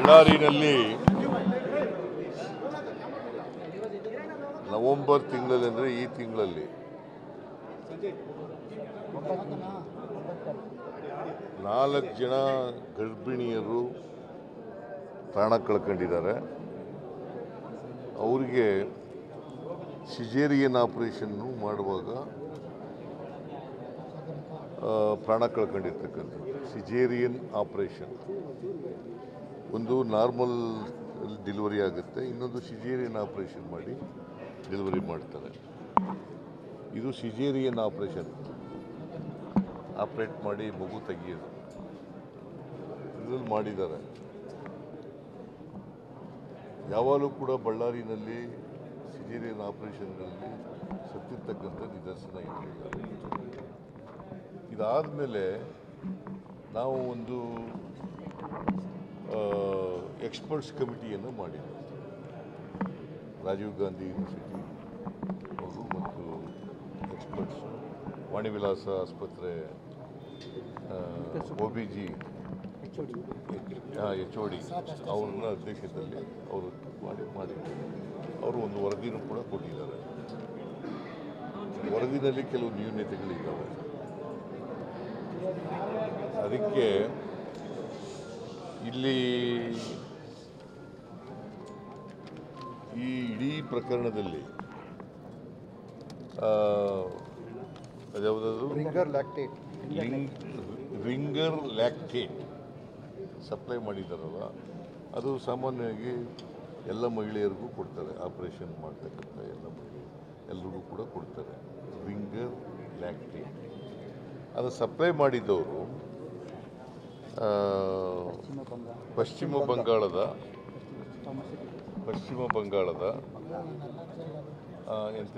ಬಳ್ಳಾರಿನಲ್ಲಿ November ತಿಂಗಳಲ್ಲಿ ಅಂದರೆ ಈ ತಿಂಗಳಲ್ಲಿ 4 ಜನ ಗರ್ಭಿಣಿಯರು ಪ್ರಾಣ ಕಳ್ಕೊಂಡಿದ್ದಾರೆ. ಅವರಿಗೆ ಸಿಜೇರಿಯನ್ ಆಪರೇಷನ್ನು ಮಾಡುವಾಗ ಪ್ರಾಣ ಕಳ್ಕೊಂಡಿರ್ತಕ್ಕಂಥದ್ದು. ಸಿಜೇರಿಯನ್ ಆಪರೇಷನ್ ಒಂದು ನಾರ್ಮಲ್ ಡೆಲಿವರಿ ಆಗುತ್ತೆ, ಇನ್ನೊಂದು ಸಿಜೇರಿಯನ್ ಆಪರೇಷನ್ ಮಾಡಿ ಡೆಲಿವರಿ ಮಾಡ್ತಾರೆ. ಇದು ಸಿಜೇರಿಯನ್ ಆಪರೇಷನ್, ಆಪ್ರೇಟ್ ಮಾಡಿ ಮಗು ತೆಗೆಯೋದು ಇದರಲ್ಲಿ ಮಾಡಿದ್ದಾರೆ. ಯಾವಾಗಲೂ ಕೂಡ ಬಳ್ಳಾರಿನಲ್ಲಿ ಸಿಜೇರಿಯನ್ ಆಪರೇಷನ್ಗಳಲ್ಲಿ ಸತ್ತಿರ್ತಕ್ಕಂಥ ನಿದರ್ಶನ ಇರಲಿಲ್ಲ. ಇದಾದ ಮೇಲೆ ನಾವು ಒಂದು ಎಕ್ಸ್ಪರ್ಟ್ಸ್ ಕಮಿಟಿಯನ್ನು ಮಾಡಿದ್ವಿ. ರಾಜೀವ್ ಗಾಂಧಿ ಯೂನಿವರ್ಸಿಟಿ ಅವರು ಮತ್ತು ಎಕ್ಸ್ಪರ್ಟ್ಸ್, ವಾಣಿವಿಲಾಸ ಆಸ್ಪತ್ರೆ OBG HOD ಅವ್ರನ್ನ ಅಧ್ಯಕ್ಷತೆಯಲ್ಲಿ ಅವರು ಮಾಡಿ ಅವರು ಒಂದು ವರದಿನೂ ಕೂಡ ಕೊಟ್ಟಿದ್ದಾರೆ. ವರದಿನಲ್ಲಿ ಕೆಲವು ನ್ಯೂನತೆಗಳಿದ್ದಾವೆ. ಅದಕ್ಕೆ ಇಲ್ಲಿ ಈ ಇಡೀ ಪ್ರಕರಣದಲ್ಲಿ ಅದ್ಯಾವುದಾದ್ರು ರಿಂಗರ್ ಲ್ಯಾಕ್ಟೇಟ್ ಸಪ್ಲೈ ಮಾಡಿದ್ದಾರಲ್ಲ, ಅದು ಸಾಮಾನ್ಯವಾಗಿ ಎಲ್ಲ ಮಹಿಳೆಯರಿಗೂ ಕೊಡ್ತಾರೆ. ಆಪರೇಷನ್ ಮಾಡ್ತಕ್ಕಂಥ ಎಲ್ಲ ಎಲ್ರಿಗೂ ಕೂಡ ಕೊಡ್ತಾರೆ ರಿಂಗರ್ ಲ್ಯಾಕ್ಟೇಟ್. ಅದು ಸಪ್ಲೈ ಮಾಡಿದ್ದವರು ಪಶ್ಚಿಮ ಬಂಗಾಳದ ಎಂಥ